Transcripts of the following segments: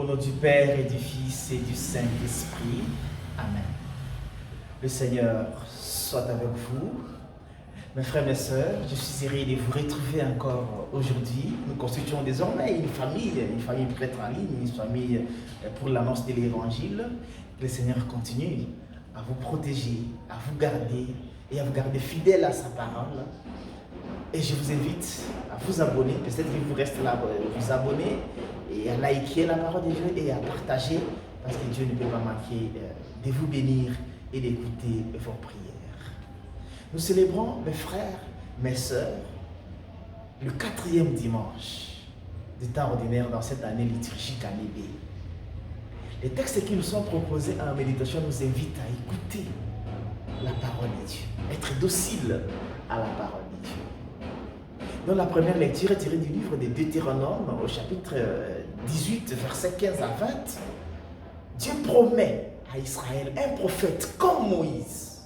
Au nom du Père et du Fils et du Saint-Esprit. Amen. Le Seigneur soit avec vous. Mes frères, mes sœurs, je suis heureux de vous retrouver encore aujourd'hui. Nous constituons désormais une famille prêtre en ligne, une famille pour l'annonce de l'Évangile. Le Seigneur continue à vous protéger, à vous garder et à vous garder fidèle à sa parole. Et je vous invite à vous abonner, peut-être qu'il vous reste là, vous abonner et à liker la parole de Dieu et à partager, parce que Dieu ne peut pas manquer de vous bénir et d'écouter vos prières. Nous célébrons, mes frères, mes sœurs, le 4e dimanche du temps ordinaire dans cette année liturgique année B. Les textes qui nous sont proposés en méditation nous invitent à écouter la parole de Dieu, être docile à la parole de Dieu. Dans la première lecture tirée du livre de Deutéronome, au chapitre 18, versets 15 à 20, Dieu promet à Israël un prophète comme Moïse.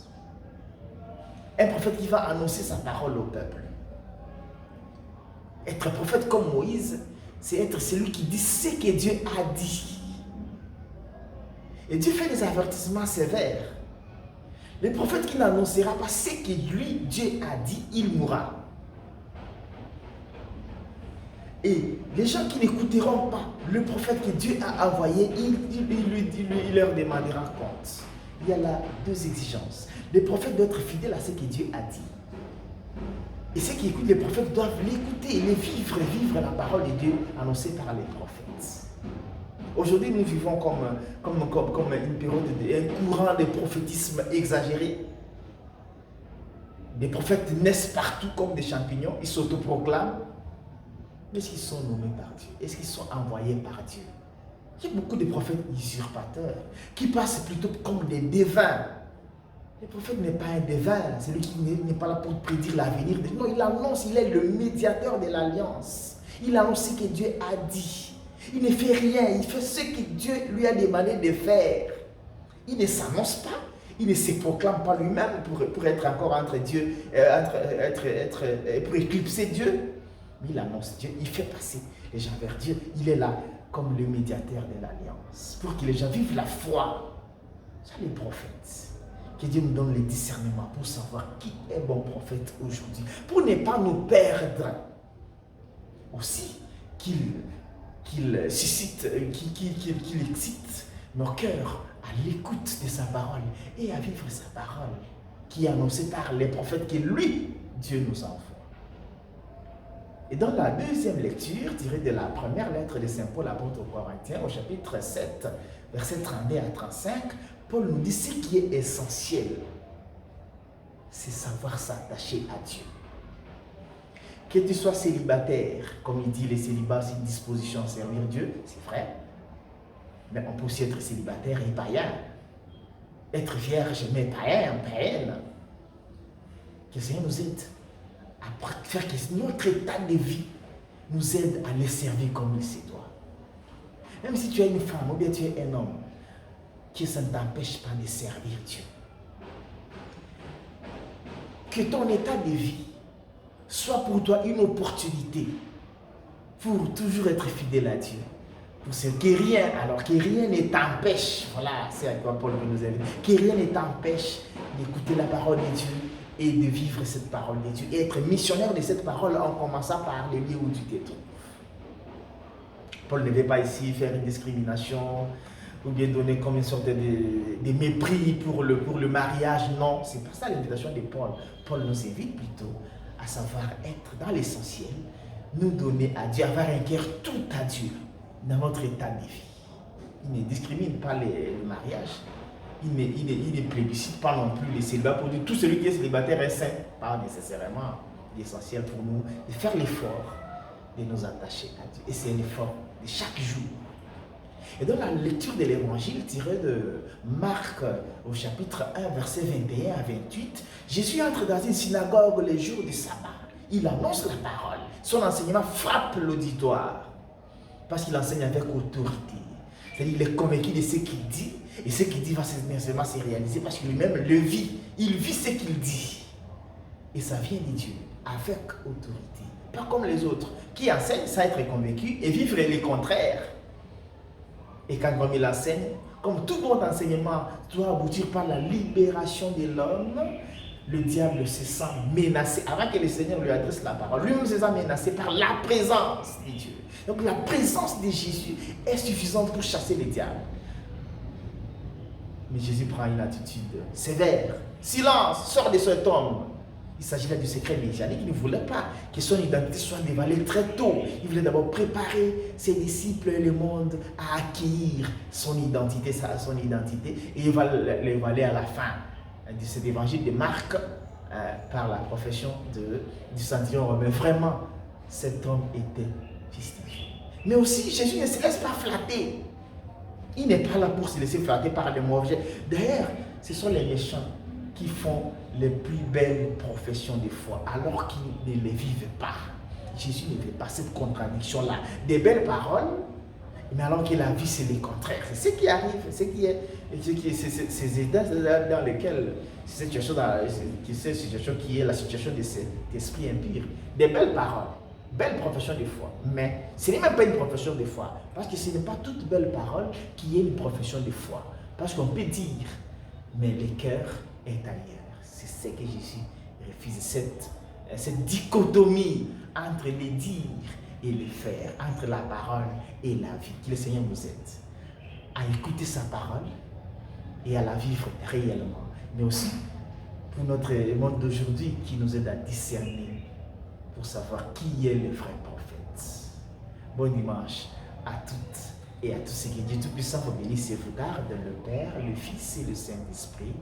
Un prophète qui va annoncer sa parole au peuple. Être prophète comme Moïse, c'est être celui qui dit ce que Dieu a dit. Et Dieu fait des avertissements sévères. Le prophète qui n'annoncera pas ce que lui, Dieu a dit, il mourra. Et les gens qui n'écouteront pas le prophète que Dieu a envoyé, il leur demandera compte. Il y a là 2 exigences. Les prophètes doivent être fidèles à ce que Dieu a dit. Et ceux qui écoutent les prophètes doivent l'écouter et les vivre la parole de Dieu annoncée par les prophètes. Aujourd'hui, nous vivons comme une période, un courant de prophétisme exagéré. Des prophètes naissent partout comme des champignons, ils s'autoproclament. Mais est-ce qu'ils sont nommés par Dieu? Est-ce qu'ils sont envoyés par Dieu? Il y a beaucoup de prophètes usurpateurs qui passent plutôt comme des devins. Le prophète n'est pas un devin, c'est lui qui n'est pas là pour prédire l'avenir. Non, il annonce, il est le médiateur de l'alliance. Il annonce ce que Dieu a dit. Il ne fait rien, il fait ce que Dieu lui a demandé de faire. Il ne s'annonce pas, il ne se proclame pas lui-même pour être encore entre Dieu, pour éclipser Dieu. Mais il annonce Dieu, il fait passer les gens vers Dieu. Il est là comme le médiateur de l'alliance, pour que les gens vivent la foi. C'est les prophètes. Que Dieu nous donne le discernement pour savoir qui est bon prophète aujourd'hui, pour ne pas nous perdre. Aussi, qu'il suscite, qu'il excite nos cœurs à l'écoute de sa parole et à vivre sa parole, qui est annoncée par les prophètes que lui, Dieu nous envoie. Et dans la 2e lecture, tirée de la première lettre de Saint Paul apôtre aux Corinthiens, au chapitre 7, versets 32 à 35, Paul nous dit ce qui est essentiel, c'est savoir s'attacher à Dieu. Que tu sois célibataire, comme il dit, les célibats, c'est une disposition à servir Dieu, c'est vrai. Mais on peut aussi être célibataire et païen. Être vierge, mais païen, païenne. Que le Seigneur nous aide à faire que notre état de vie nous aide à les servir comme il se doit. Même si tu es une femme ou bien tu es un homme, que ça ne t'empêche pas de servir Dieu. Que ton état de vie soit pour toi une opportunité pour toujours être fidèle à Dieu. Pour ce que rien ne t'empêche, voilà, c'est à quoi Paul nous invite, que rien ne t'empêche d'écouter la parole de Dieu et de vivre cette parole de Dieu, et être missionnaire de cette parole en commençant par les lieux où tu te trouves. Paul ne veut pas ici faire une discrimination ou bien donner comme une sorte de mépris pour le mariage. Non, c'est pas ça l'invitation de Paul. Paul nous invite plutôt à savoir être dans l'essentiel, nous donner à Dieu, avoir un cœur tout à Dieu dans notre état de vie. Il ne discrimine pas le mariage. Il ne plébiscite pas non plus les célibats pour dire tout celui qui est célibataire est saint. Pas nécessairement. L'essentiel pour nous de faire l'effort de nous attacher à Dieu. Et c'est un effort de chaque jour. Et dans la lecture de l'évangile tirée de Marc au chapitre 1, verset 21 à 28, Jésus entre dans une synagogue le jour du sabbat. Il annonce la parole. Son enseignement frappe l'auditoire parce qu'il enseigne avec autorité. C'est-à-dire qu'il est convaincu de ce qu'il dit. Et ce qu'il dit va nécessairement se réaliser parce que lui-même le vit. Il vit ce qu'il dit. Et ça vient de Dieu, avec autorité. Pas comme les autres, qui enseignent sans être convaincus et vivre les contraires. Et quand comme il enseigne, comme tout bon enseignement doit aboutir par la libération de l'homme, le diable se sent menacé. Avant que le Seigneur lui adresse la parole, lui-même se sent menacé par la présence de Dieu. Donc la présence de Jésus est suffisante pour chasser le diable. Mais Jésus prend une attitude sévère. Silence, sors de cet homme. Il s'agit là du secret messianique. Il ne voulait pas que son identité soit dévoilée très tôt. Il voulait d'abord préparer ses disciples et le monde à accueillir son identité, et il va le dévoiler à la fin de cet évangile de Marc par la profession du centurion romain. Vraiment, cet homme était justifié. Mais aussi, Jésus ne se laisse pas flatter. Il n'est pas là pour se laisser flatter par les mauvais. D'ailleurs, ce sont les méchants qui font les plus belles professions de foi alors qu'ils ne les vivent pas. Jésus ne fait pas cette contradiction-là. Des belles paroles, mais alors que la vie, c'est le contraire. C'est ce qui arrive, ces états dans lesquels, cette situation qui est la situation de cet esprit impur. Des belles paroles, belle profession de foi, mais ce n'est même pas une profession de foi, parce que ce n'est pas toute belle parole qui est une profession de foi. Parce qu'on peut dire, mais le cœur est ailleurs. C'est ce que Jésus refuse, cette dichotomie entre les dire et les faire, entre la parole et la vie. Que le Seigneur nous aide à écouter sa parole et à la vivre réellement, mais aussi pour notre monde d'aujourd'hui qui nous aide à discerner pour savoir qui est le vrai prophète. Bon dimanche à toutes et à tous ceux que Dieu Tout-Puissant vous bénisse et vous garde, le Père, le Fils et le Saint-Esprit.